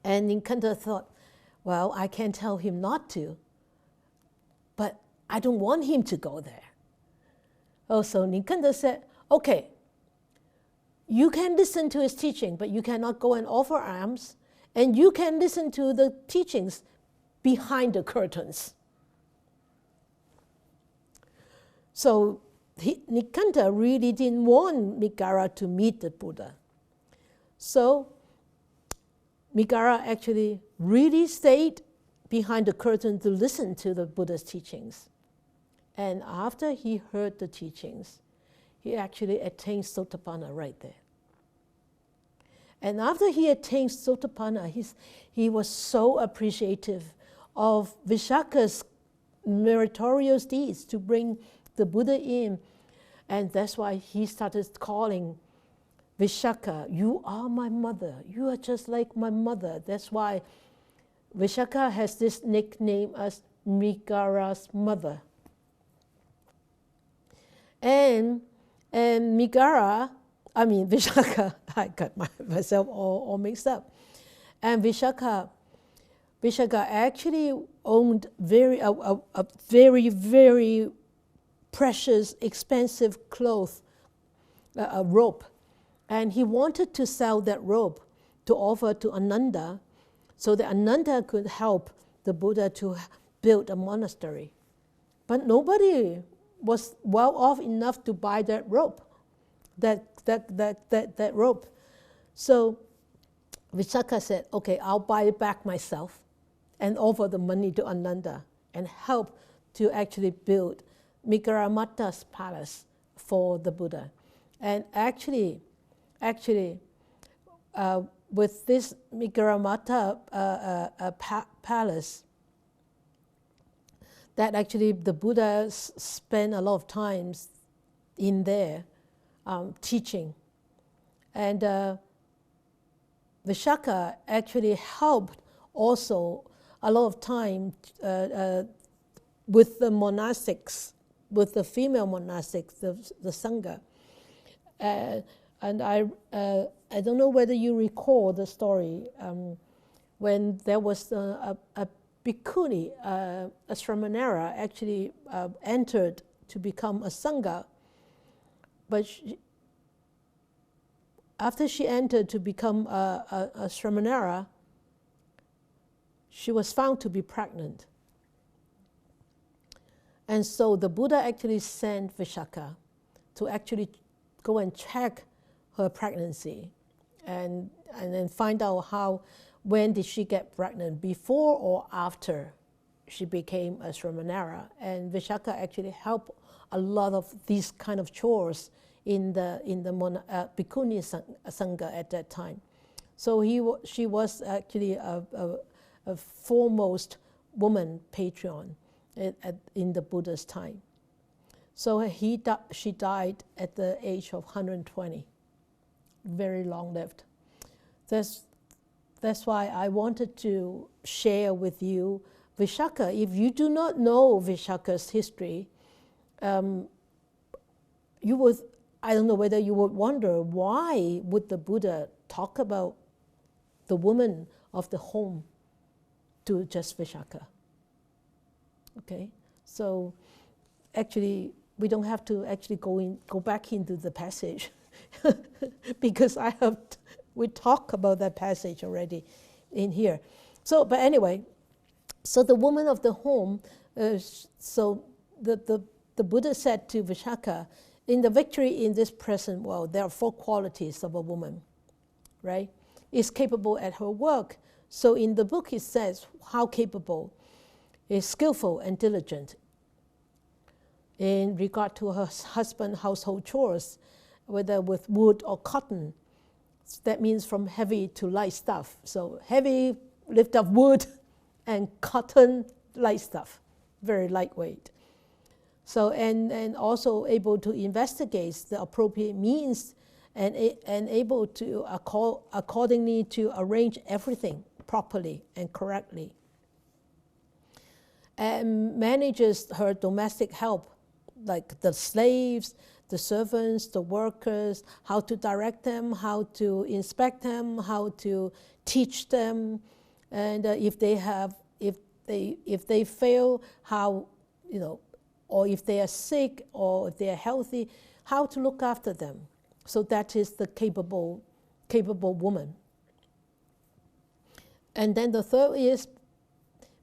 And Nikanta thought, well, I can't tell him not to, but I don't want him to go there. Oh, so Nikanta said, "Okay, you can listen to his teaching, but you cannot go and offer alms, and you can listen to the teachings behind the curtains." So Nikanta really didn't want Migara to meet the Buddha. So Migara actually really stayed behind the curtain to listen to the Buddha's teachings. And after he heard the teachings, he actually attained Sotapanna right there. And after he attained Sotapanna, he was so appreciative of Vishaka's meritorious deeds to bring the Buddha in. And that's why he started calling Vishaka, you are my mother. You are just like my mother. That's why Vishaka has this nickname as Migara's mother. And Vishaka, I got myself all mixed up. And Vishaka actually owned a very, very precious, expensive a rope. And he wanted to sell that rope to offer to Ananda so that Ananda could help the Buddha to build a monastery. But nobody was well off enough to buy that rope, that rope. So Vishaka said, okay, I'll buy it back myself and offer the money to Ananda and help to actually build Migaramata's palace for the Buddha. And actually, with this Migaramata palace, that actually the Buddha spent a lot of times in there teaching. And Vishaka actually helped also a lot of time with the monastics, with the female monastics, the Sangha. And I don't know whether you recall the story when there was a bhikkhuni, a Sramanera, actually entered to become a Sangha. But after she entered to become a Sramanera, she was found to be pregnant. And so the Buddha actually sent Vishaka to actually go and check her pregnancy and then find out when did she get pregnant, before or after she became a Sramanera. And Vishaka actually helped a lot of these kind of chores in the Bhikkhuni Sangha at that time. So she was actually a foremost woman patron in the Buddha's time. So she died at the age of 120, very long-lived. That's why I wanted to share with you Vishaka. If you do not know Vishaka's history, you would, I don't know whether you would wonder, why would the Buddha talk about the woman of the home to just Vishaka? Okay, so actually we don't have to actually go back into the passage because we talk about that passage already in here. So, but anyway, so the woman of the home, so the Buddha said to Vishaka, in the victory in this present world, there are 4 qualities of a woman, right? Is capable at her work. So in the book it says how capable, is skillful and diligent in regard to her husband's household chores, whether with wood or cotton. That means from heavy to light stuff. So heavy, lift up wood, and cotton, light stuff, very lightweight. So and also able to investigate the appropriate means and able to accordingly to arrange everything properly and correctly. And manages her domestic help, like the slaves, the servants, the workers, how to direct them, how to inspect them, how to teach them, and if they fail, how, or if they are sick or if they are healthy, how to look after them. So that is the capable woman. And then the third is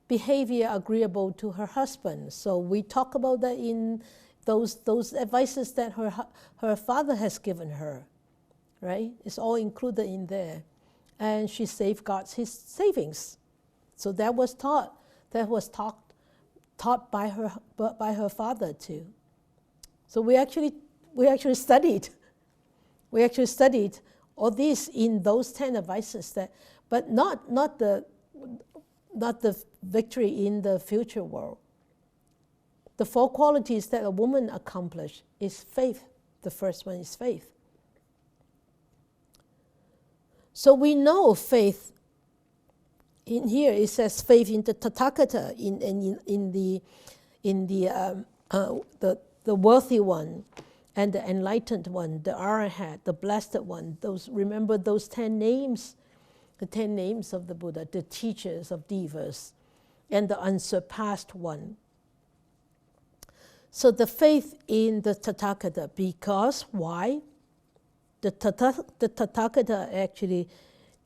behavior agreeable to her husband. So we talk about that in those advices that her father has given her, right? It's all included in there. And she safeguards his savings. So that was taught. That was taught by her father too. So we actually studied. We actually studied all this in those 10 advices but not the victory in the future world. The 4 qualities that a woman accomplishes is faith. The first one is faith. So we know faith. In here it says faith in the Tathagata, in the worthy one, and the enlightened one, the Arahant, the blessed one. Remember those 10 names, the 10 names of the Buddha, the teachers of divas, and the unsurpassed one. So the faith in the Tathagata, because why? The Tathagata actually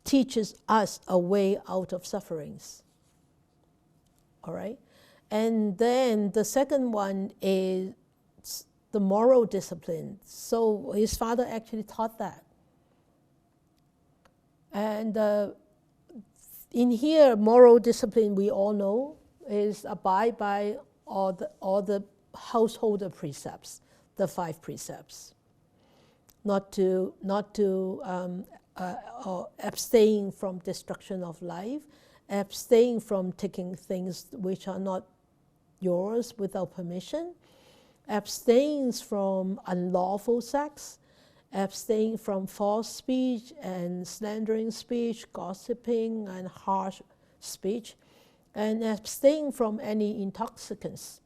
teaches us a way out of sufferings. All right? And then the second one is the moral discipline. So his father actually taught that. And in here, moral discipline, we all know, is abide by all the householder precepts, the 5 precepts. Not to abstain from destruction of life, abstain from taking things which are not yours without permission, abstain from unlawful sex, abstain from false speech and slandering speech, gossiping and harsh speech, and abstain from any intoxicants.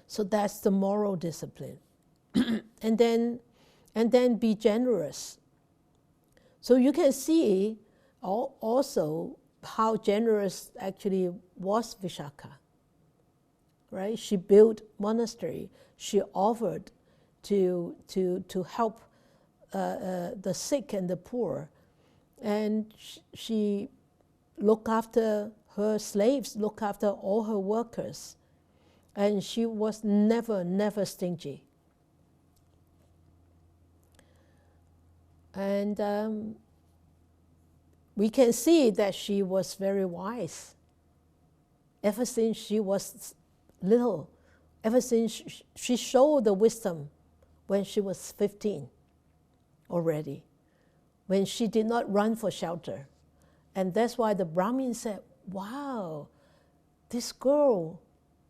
So that's the moral discipline. And then be generous. So you can see also how generous actually was Vishaka. Right? She built monastery. She offered to help the sick and the poor, and she looked after her slaves, looked after all her workers, and she was never stingy. And we can see that she was very wise. Ever since she was little, ever since she showed the wisdom when she was 15 already, when she did not run for shelter. And that's why the Brahmin said, wow, this girl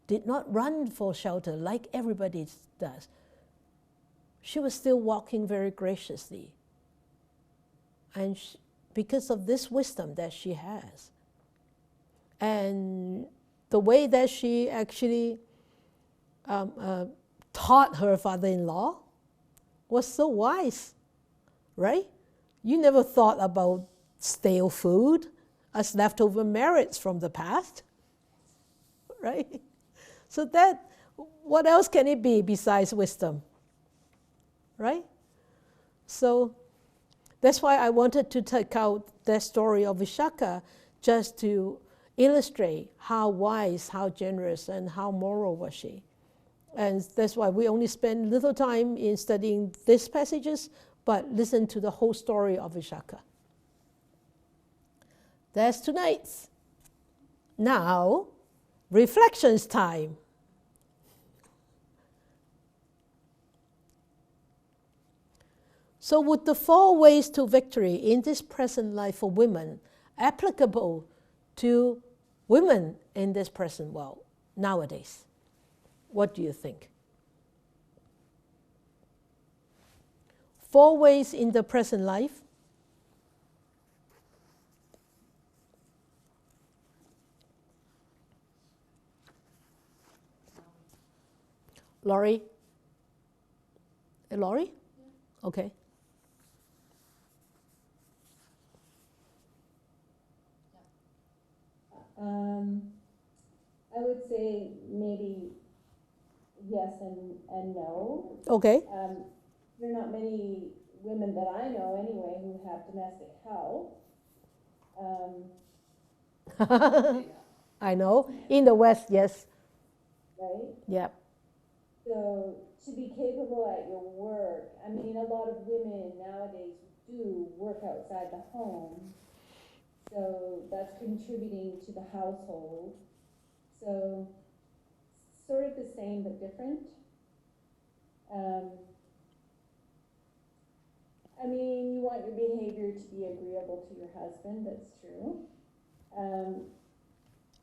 did not run for shelter like everybody does. She was still walking very graciously. And because of this wisdom that she has. And the way that she actually taught her father-in-law was so wise, right? You never thought about stale food as leftover merits from the past, right? So that, what else can it be besides wisdom, right? So that's why I wanted to take out that story of Vishaka, just to illustrate how wise, how generous, and how moral was she. And that's why we only spend little time in studying these passages, but listen to the whole story of Vishaka. That's tonight's. Now, reflections time. So would the 4 ways to victory in this present life for women applicable to women in this present world nowadays? What do you think? 4 ways in the present life. Laurie? Laurie? Okay. I would say maybe yes and no. Okay. There are not many women that I know anyway who have domestic help. I know. In the West, yes. Right? Yep. So to be capable at your work. I mean, a lot of women nowadays do work outside the home, so that's contributing to the household. So sort of the same but different. I mean, you want your behavior to be agreeable to your husband, that's true.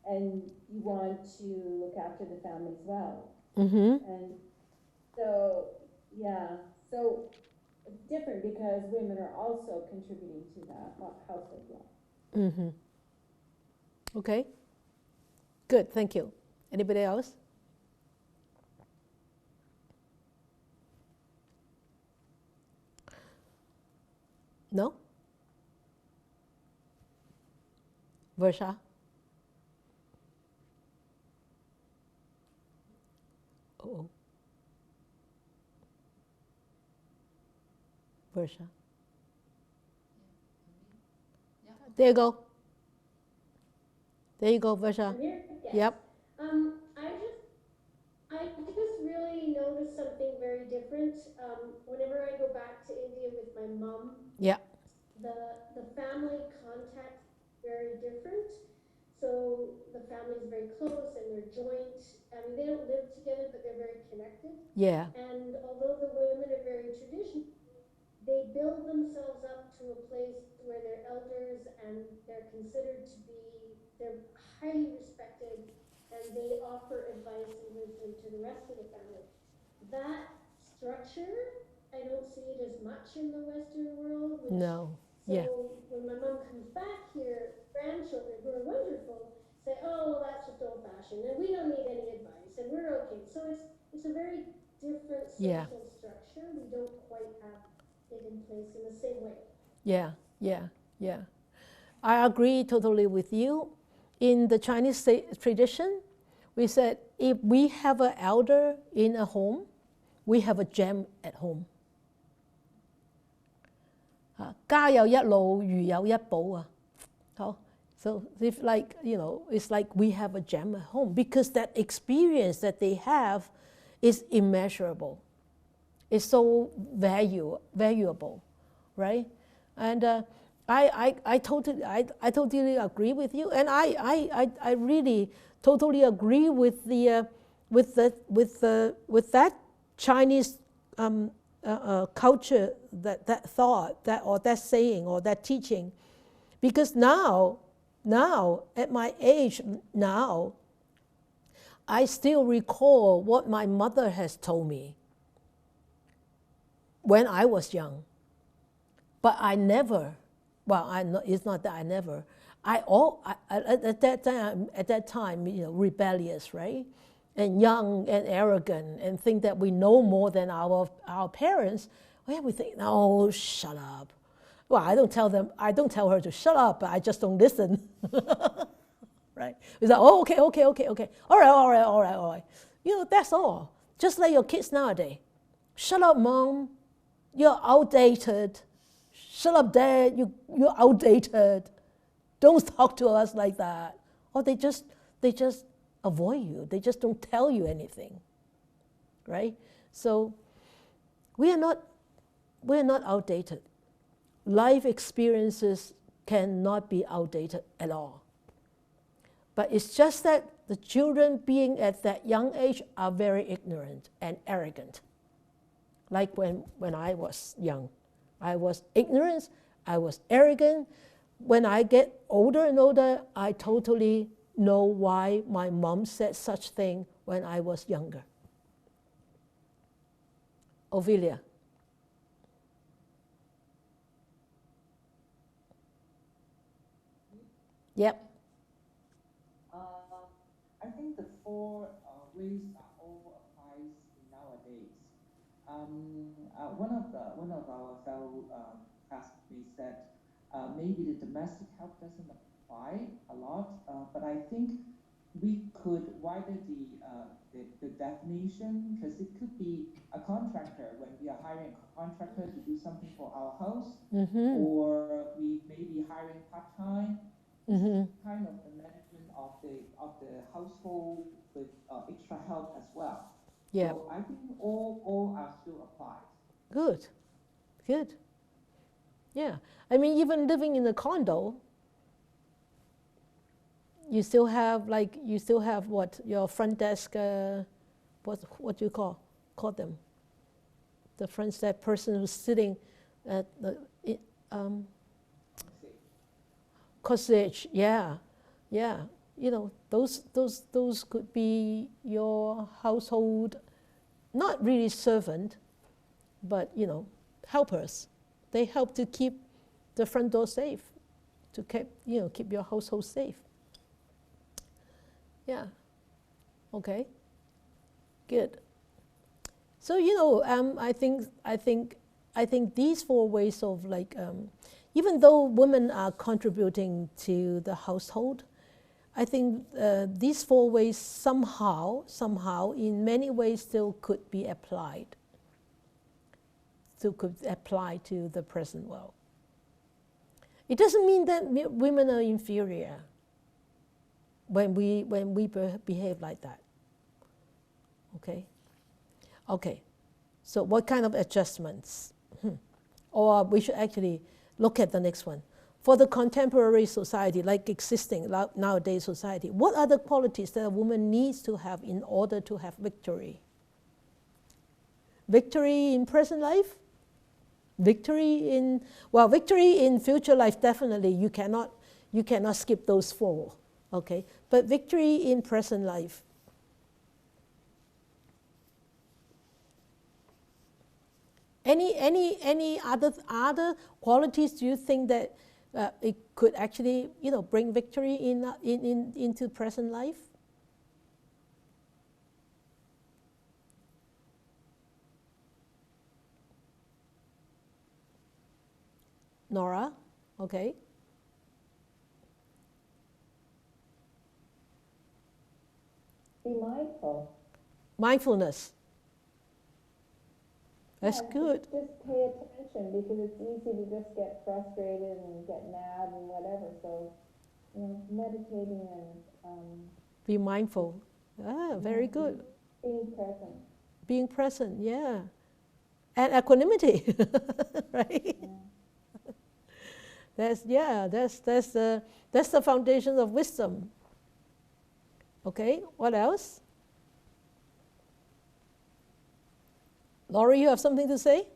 And you want to look after the family as well. Mm-hmm. And so, yeah, so it's different because women are also contributing to that household life. Mm-hmm. Okay. Good, thank you. Anybody else? No? Versha? Oh. Versha. There you go. There you go, Versha. I'm here? Yes. Yep. I just really noticed something very different. Whenever I go back to India with my mom, Yeah. the family contact is very different. So the family is very close and they're joint. I mean, they don't live together, but they're very connected. Yeah. And although the women are very traditional, they build themselves up to a place where they're elders and they're considered to be, they're highly respected, and they offer advice and wisdom to the rest of the family. That structure, I don't see it as much in the Western world. No. So Yeah. when my mom comes back here, grandchildren who are wonderful say, "Oh, well, that's just old-fashioned, and we don't need any advice, and we're okay." So it's a very different Yeah. social structure. We don't quite have it in place in the same way. Yeah. Yeah. Yeah. I agree totally with you. In the Chinese tradition, we said if we have an elder in a home, we have a gem at home. 家有一老，如有一寶啊。好 So if like, it's like we have a gem at home because that experience that they have is immeasurable. It's so valuable, right? And I totally agree with you, and I really totally agree with that Chinese culture, that thought, that saying or that teaching, because now at my age now, I still recall what my mother has told me when I was young. But I never, it's not that I never, at that time, rebellious, right? And young and arrogant and think that we know more than our parents. Well, we think, no, shut up. Well, I don't tell her to shut up, but I just don't listen. Right? It's like, oh, okay. All right. That's all. Just like your kids nowadays. Shut up, mom. You're outdated. Shut up, dad. You're outdated. Don't talk to us like that. Or they just avoid you. They just don't tell you anything. Right? So we are not outdated. Life experiences cannot be outdated at all. But it's just that the children being at that young age are very ignorant and arrogant. Like when I was young. I was ignorant, I was arrogant. When I get older and older, I totally know why my mom said such thing when I was younger. Ophelia. Yep. I think the four ways are all applies nowadays. One of our fellow classmates said maybe the domestic help doesn't apply a lot, but I think we could widen the definition, because it could be a contractor when we are hiring a contractor to do something for our house, or we may be hiring part-time. Kind of the management of the household with extra help as well. Yeah. So I think all are still applied. Good. Good. Yeah. I mean, even living in a condo, you still have what your front desk. What do you call them? The front desk person who's sitting at the concierge. Yeah, yeah. You know, those could be your household, not really servant, but you know, helpers. They help to keep the front door safe, to keep your household safe. Yeah. Okay. Good. So I think these four ways of even though women are contributing to the household, I think these four ways somehow in many ways still could be applied. Still could apply to the present world. It doesn't mean that women are inferior when we behave like that. Okay. Okay. So what kind of adjustments? Or we should actually look at the next one. For the contemporary society, like existing nowadays society, what are the qualities that a woman needs to have in order to have victory? Victory in present life? Victory in future life, definitely you cannot skip those four. Okay? But victory in present life. Any other qualities do you think that it could actually bring victory into present life? Nora, okay. Be mindful. Mindfulness. That's Yeah, good. Just pay attention, because it's easy to just get frustrated and get mad and whatever. So, meditating and be mindful. Very good. Being present. Being present, yeah. And equanimity, right? Yeah. That's the foundation of wisdom. Okay, what else? Laurie, you have something to say?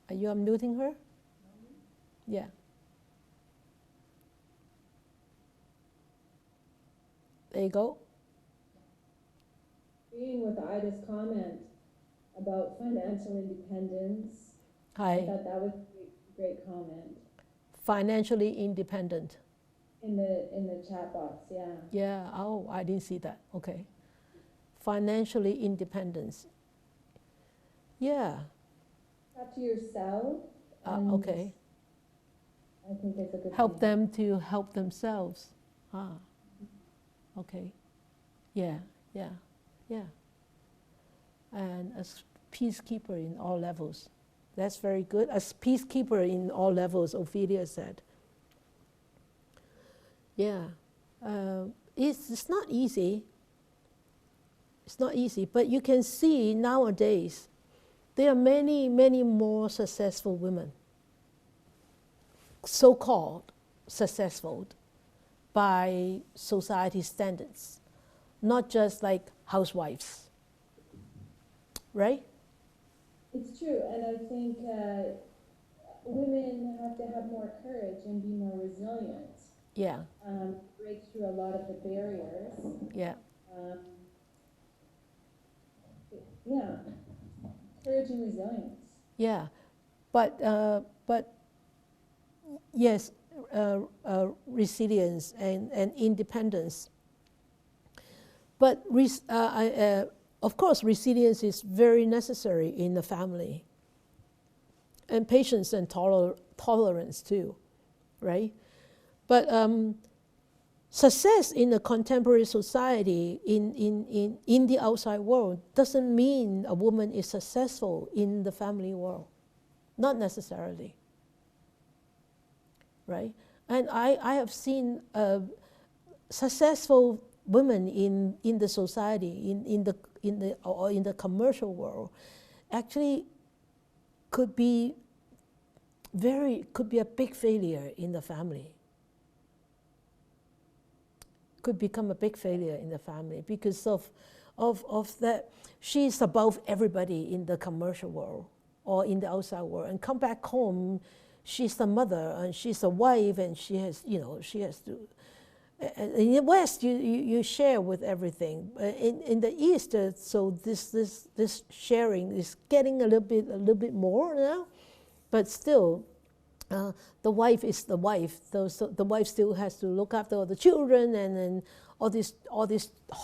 Are you unmuting her? Yeah. There you go. Agreeing with Ida's comment about financial independence. Hi. I thought that was a great comment. Financially independent. In the chat box, yeah. Yeah, oh, I didn't see that. Okay. Financially independence. Yeah. Up to yourself. Okay. I think it's a good Help thing. them to help themselves. Okay. Yeah. And as peacekeeper in all levels. That's very good. As peacekeeper in all levels, Ophelia said. Yeah. It's not easy. It's not easy, but you can see nowadays there are many, many more successful women, so-called successful by society standards, not just like housewives, right? It's true, and I think women have to have more courage and be more resilient. Yeah. Break through a lot of the barriers. Yeah. Yeah, courage and resilience. Yeah, but yes, resilience and independence. But of course, resilience is very necessary in the family, and patience and tolerance too, right? But success in a contemporary society, in the outside world, doesn't mean a woman is successful in the family world. Not necessarily. right? And I have seen successful women in the society, in the commercial world, actually could be a big failure in the family. Could become a big failure in the family because of that. She's above everybody in the commercial world or in the outside world, and come back home, she's the mother and she's a wife, and she has to. In the West, you share with everything. In the East, so this sharing is getting a little bit more now, but still. The wife is the wife. So the wife still has to look after all the children and all these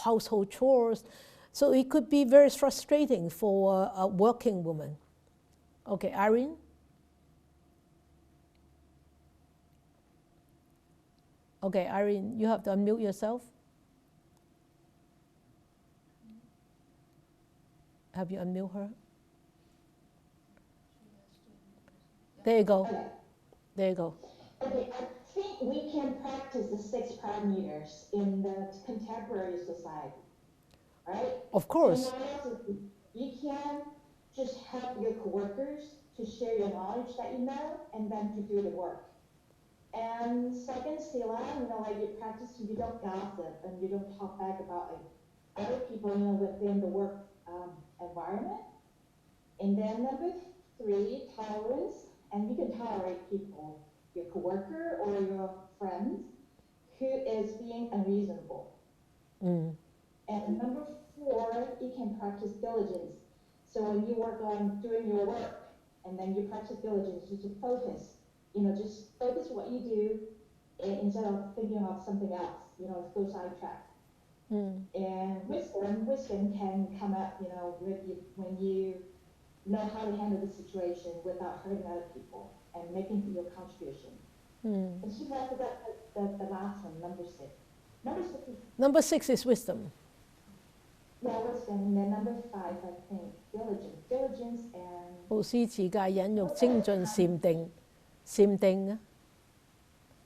household chores. So it could be very frustrating for a working woman. Okay, Irene? Okay, Irene, you have to unmute yourself. Have you unmute her? There you go. Okay. There you go. Okay, I think we can practice the 6 parameters in the contemporary society, right? Of course. So one else is you can just help your coworkers to share your knowledge that you know and then to do the work. And second, Sila, like you practice, you don't gossip and you don't talk back about like other people, within the work environment. And then number 3, tolerance, and you can tolerate people, your coworker or your friends, who is being unreasonable. And number 4, you can practice diligence. So when you work on doing your work, and then you practice diligence, just to focus, just focus what you do instead of thinking of something else, go sidetracked. And wisdom can come up, with you when you know how to handle the situation without hurting other people and making your contribution. And she left the last one, number 6. Number 6 is wisdom. Yeah, wisdom. And then number 5, I think, diligence. Diligence and 布施持戒忍辱精進禪定，禪定啊！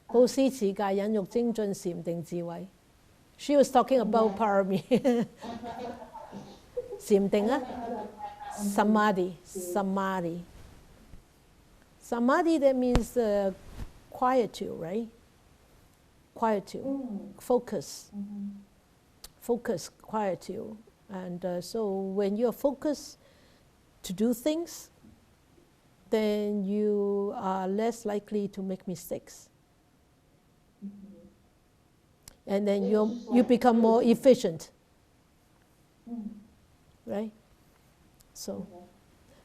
布施持戒忍辱精進禪定智慧。She was talking about parami. 禪定啊 ，samadhi. Samadhi, that means quietude, right? Quietude, focus. Focus, quietude. And so when you're focused to do things, then you are less likely to make mistakes. And then you become more efficient. Right? So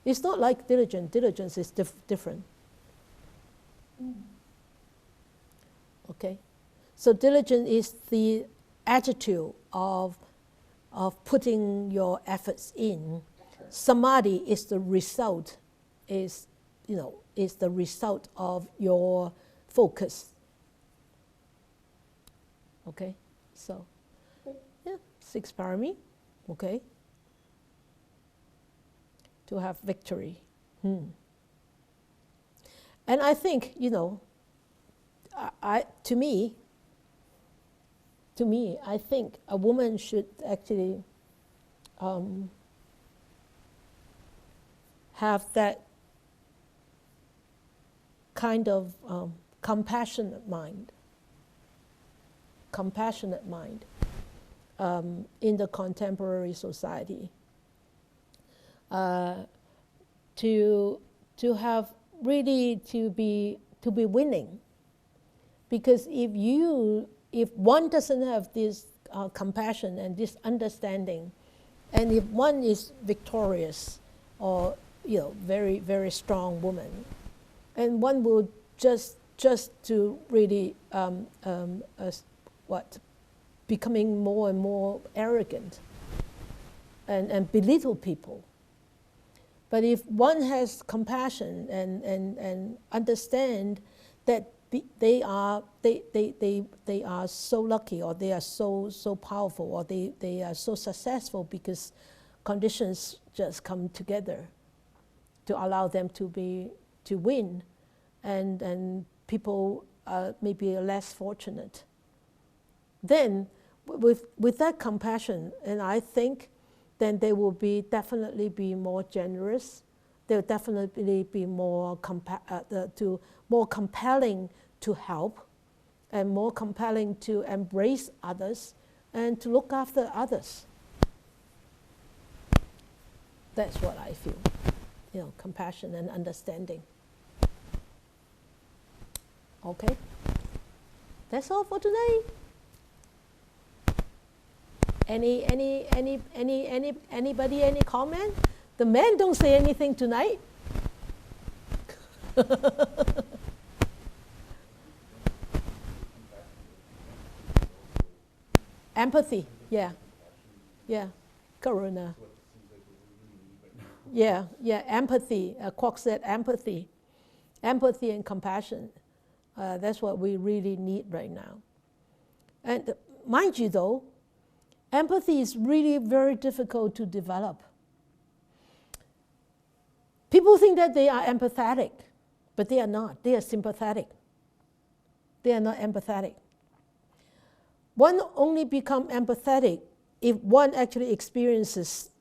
it's not like diligence. Diligence is different. Okay? So diligence is the attitude of putting your efforts in. Samadhi is the result, is the result of your focus. Okay, so yeah, 6 parami. Okay, to have victory. And I think to me, I think a woman should actually have that kind of compassionate mind in the contemporary society, to have really to be winning, because if one doesn't have this compassion and this understanding, and if one is victorious or very, very strong woman, and one will just to really becoming more and more arrogant and belittle people. But if one has compassion and understand that they are so lucky, or they are so powerful, or they are so successful because conditions just come together to allow them to win, and people maybe less fortunate. Then, with that compassion, and I think, then they will definitely be more generous. They'll definitely be more compelling to help, and more compelling to embrace others and to look after others. That's what I feel. Compassion and understanding. Okay, that's all for today. Anybody any comment? The men don't say anything tonight. Empathy, yeah, karuna. Yeah, empathy. Kwok said empathy and compassion. That's what we really need right now. And mind you, though, empathy is really very difficult to develop. People think that they are empathetic, but they are not. They are sympathetic. They are not empathetic. One only becomes empathetic if one actually experiences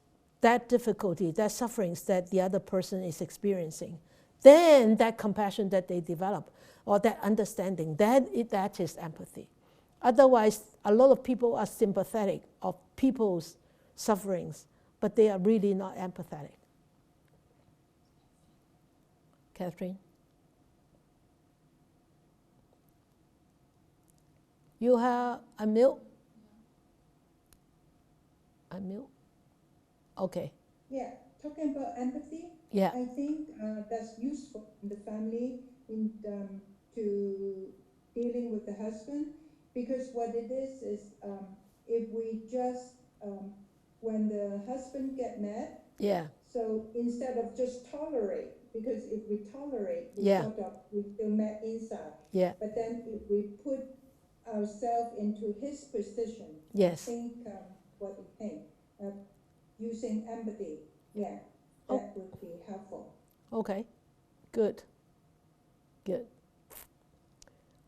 that difficulty, that sufferings that the other person is experiencing. Then that compassion that they develop, or that understanding, that is empathy. Otherwise, a lot of people are sympathetic of people's sufferings, but they are really not empathetic. Catherine? You have a milk? A milk? Okay. Yeah, talking about empathy, Yeah. I think that's useful in the family to dealing with the husband, because what it is if we just when the husband get mad, Yeah. so instead of just tolerate, because if we tolerate, we Yeah. sort of we feel mad inside. Yeah. But then if we put ourselves into his position, Yes. think what he think. Using empathy, yeah, Oh. that would be helpful. Okay. Good.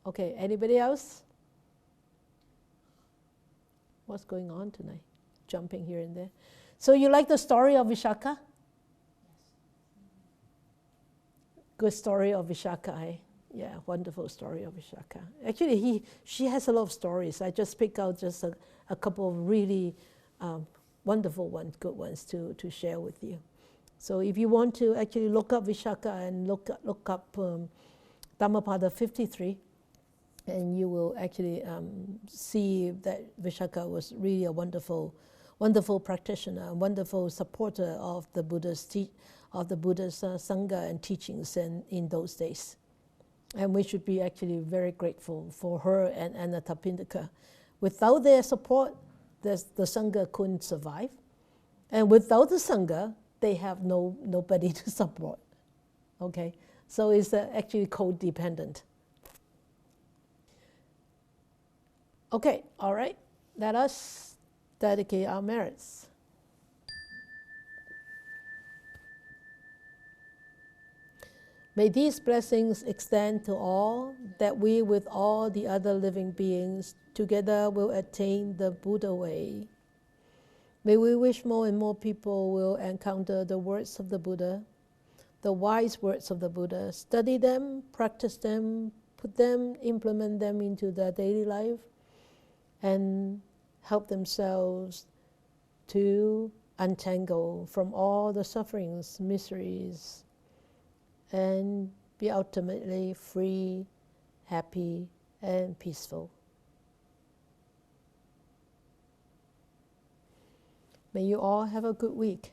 Okay, anybody else? What's going on tonight? Jumping here and there. So you like the story of Vishaka? Good story of Vishaka, eh? Yeah, wonderful story of Vishaka. Actually, she has a lot of stories. I just picked out just a couple of really wonderful ones, good ones to share with you. So if you want to actually look up Vishaka and look up Dhammapada 53, and you will actually see that Vishaka was really a wonderful practitioner, a wonderful supporter of the Buddha's Sangha and teachings in those days. And we should be actually very grateful for her and Anathapindika. Without their support, the Sangha couldn't survive. And without the Sangha, they have nobody to support. Okay? So it's actually codependent. Okay, all right. Let us dedicate our merits. May these blessings extend to all, that we with all the other living beings together will attain the Buddha way. May we wish more and more people will encounter the words of the Buddha, the wise words of the Buddha, study them, practice them, implement them into their daily life, and help themselves to untangle from all the sufferings, miseries, and be ultimately free, happy, and peaceful. May you all have a good week.